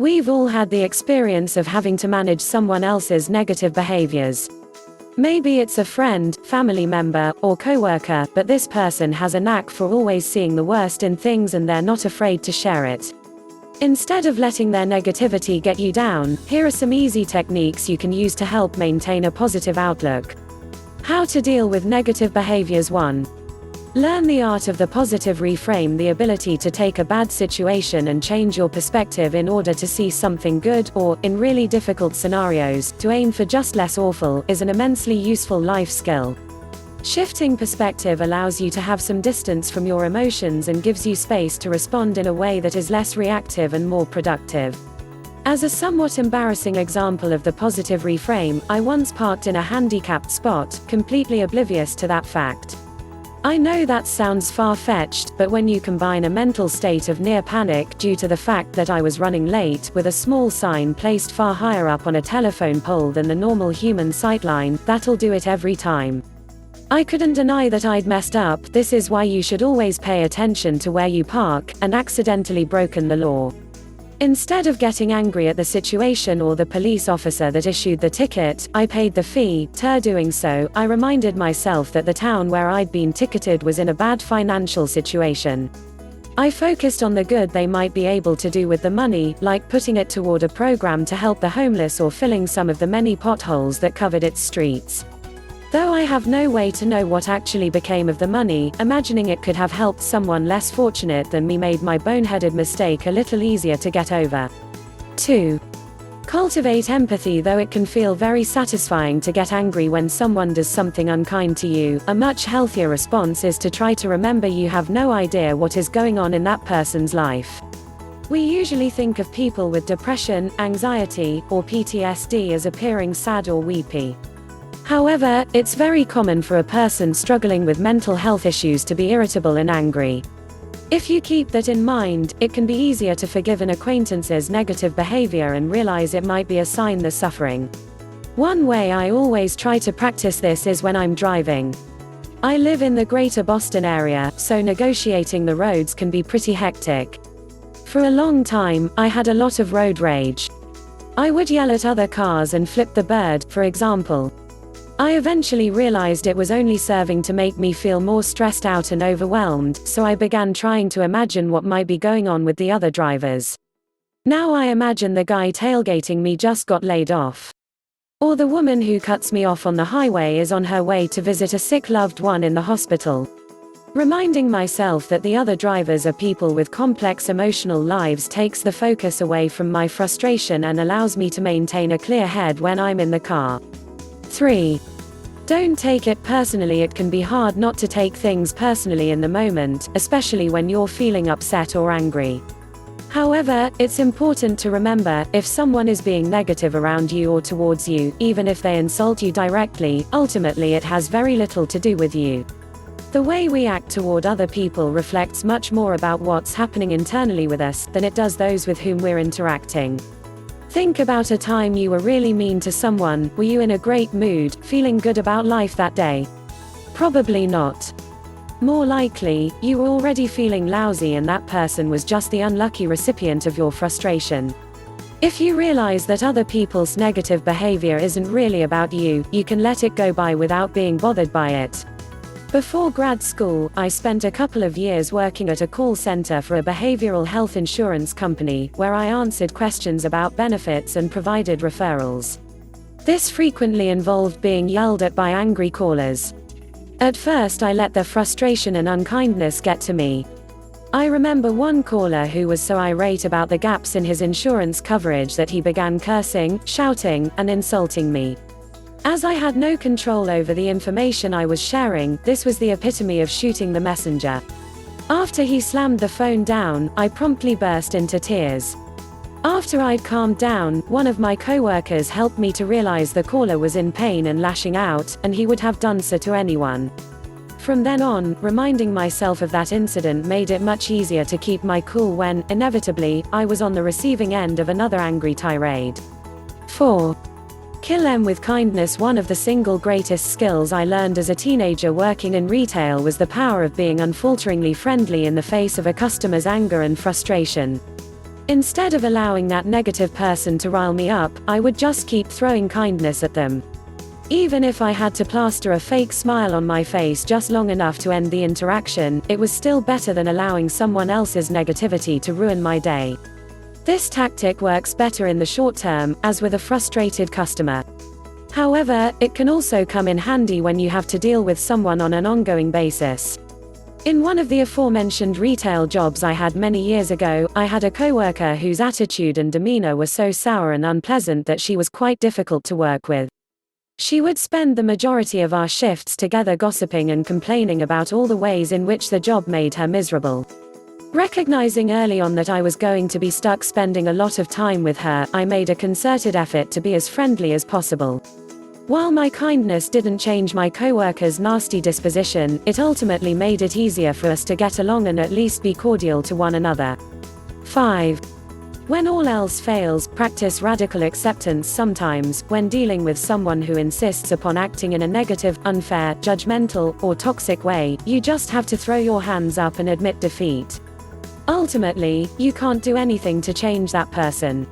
We've all had the experience of having to manage someone else's negative behaviors. Maybe it's a friend, family member, or coworker, but this person has a knack for always seeing the worst in things and they're not afraid to share it. Instead of letting their negativity get you down, here are some easy techniques you can use to help maintain a positive outlook. How to deal with negative behaviors. 1. Learn the art of the positive reframe. The ability to take a bad situation and change your perspective in order to see something good, or, in really difficult scenarios, to aim for just less awful, is an immensely useful life skill. Shifting perspective allows you to have some distance from your emotions and gives you space to respond in a way that is less reactive and more productive. As a somewhat embarrassing example of the positive reframe, I once parked in a handicapped spot, completely oblivious to that fact. I know that sounds far-fetched, but when you combine a mental state of near panic due to the fact that I was running late with a small sign placed far higher up on a telephone pole than the normal human sightline, that'll do it every time. I couldn't deny that I'd messed up. This is why you should always pay attention to where you park, and accidentally broken the law. Instead of getting angry at the situation or the police officer that issued the ticket, I paid the fee. Doing so, I reminded myself that the town where I'd been ticketed was in a bad financial situation. I focused on the good they might be able to do with the money, like putting it toward a program to help the homeless or filling some of the many potholes that covered its streets. Though I have no way to know what actually became of the money, imagining it could have helped someone less fortunate than me made my boneheaded mistake a little easier to get over. 2. Cultivate empathy. Though it can feel very satisfying to get angry when someone does something unkind to you, a much healthier response is to try to remember you have no idea what is going on in that person's life. We usually think of people with depression, anxiety, or PTSD as appearing sad or weepy. However, it's very common for a person struggling with mental health issues to be irritable and angry. If you keep that in mind, it can be easier to forgive an acquaintance's negative behavior and realize it might be a sign they're suffering. One way I always try to practice this is when I'm driving. I live in the greater Boston area, so negotiating the roads can be pretty hectic. For a long time, I had a lot of road rage. I would yell at other cars and flip the bird, for example. I eventually realized it was only serving to make me feel more stressed out and overwhelmed, so I began trying to imagine what might be going on with the other drivers. Now I imagine the guy tailgating me just got laid off. Or the woman who cuts me off on the highway is on her way to visit a sick loved one in the hospital. Reminding myself that the other drivers are people with complex emotional lives takes the focus away from my frustration and allows me to maintain a clear head when I'm in the car. 3. Don't take it personally. It can be hard not to take things personally in the moment, especially when you're feeling upset or angry. However, it's important to remember, if someone is being negative around you or towards you, even if they insult you directly, ultimately it has very little to do with you. The way we act toward other people reflects much more about what's happening internally with us than it does those with whom we're interacting. Think about a time you were really mean to someone. Were you in a great mood, feeling good about life that day? Probably not. More likely, you were already feeling lousy and that person was just the unlucky recipient of your frustration. If you realize that other people's negative behavior isn't really about you, you can let it go by without being bothered by it. Before grad school, I spent a couple of years working at a call center for a behavioral health insurance company, where I answered questions about benefits and provided referrals. This frequently involved being yelled at by angry callers. At first I let their frustration and unkindness get to me. I remember one caller who was so irate about the gaps in his insurance coverage that he began cursing, shouting, and insulting me. As I had no control over the information I was sharing, this was the epitome of shooting the messenger. After he slammed the phone down, I promptly burst into tears. After I'd calmed down, one of my coworkers helped me to realize the caller was in pain and lashing out, and he would have done so to anyone. From then on, reminding myself of that incident made it much easier to keep my cool when, inevitably, I was on the receiving end of another angry tirade. 4. Kill them with kindness. One of the single greatest skills I learned as a teenager working in retail was the power of being unfalteringly friendly in the face of a customer's anger and frustration. Instead of allowing that negative person to rile me up, I would just keep throwing kindness at them. Even if I had to plaster a fake smile on my face just long enough to end the interaction, it was still better than allowing someone else's negativity to ruin my day. This tactic works better in the short term, as with a frustrated customer. However, it can also come in handy when you have to deal with someone on an ongoing basis. In one of the aforementioned retail jobs I had many years ago, I had a coworker whose attitude and demeanor were so sour and unpleasant that she was quite difficult to work with. She would spend the majority of our shifts together gossiping and complaining about all the ways in which the job made her miserable. Recognizing early on that I was going to be stuck spending a lot of time with her, I made a concerted effort to be as friendly as possible. While my kindness didn't change my coworker's nasty disposition, it ultimately made it easier for us to get along and at least be cordial to one another. 5. When all else fails, practice radical acceptance. Sometimes, when dealing with someone who insists upon acting in a negative, unfair, judgmental, or toxic way, you just have to throw your hands up and admit defeat. Ultimately, you can't do anything to change that person.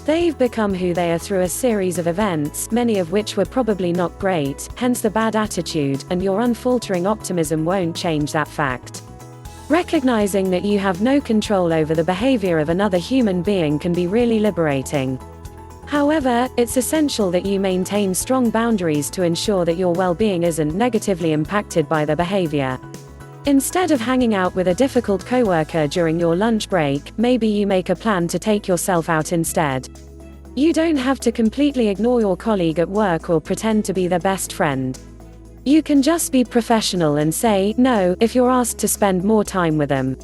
They've become who they are through a series of events, many of which were probably not great, hence the bad attitude, and your unfaltering optimism won't change that fact. Recognizing that you have no control over the behavior of another human being can be really liberating. However, it's essential that you maintain strong boundaries to ensure that your well-being isn't negatively impacted by their behavior. Instead of hanging out with a difficult coworker during your lunch break, maybe you make a plan to take yourself out instead. You don't have to completely ignore your colleague at work or pretend to be their best friend. You can just be professional and say no if you're asked to spend more time with them.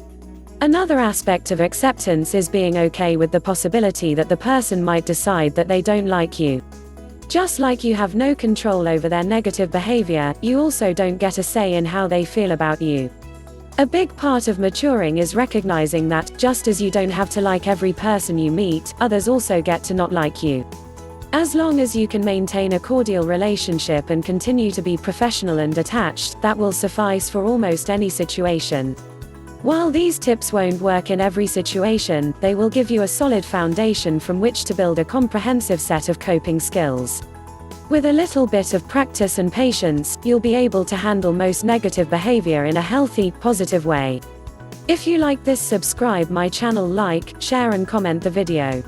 Another aspect of acceptance is being okay with the possibility that the person might decide that they don't like you. Just like you have no control over their negative behavior, you also don't get a say in how they feel about you. A big part of maturing is recognizing that, just as you don't have to like every person you meet, others also get to not like you. As long as you can maintain a cordial relationship and continue to be professional and detached, that will suffice for almost any situation. While these tips won't work in every situation, they will give you a solid foundation from which to build a comprehensive set of coping skills. With a little bit of practice and patience, you'll be able to handle most negative behavior in a healthy, positive way. If you like this, subscribe my channel, like, share and comment the video.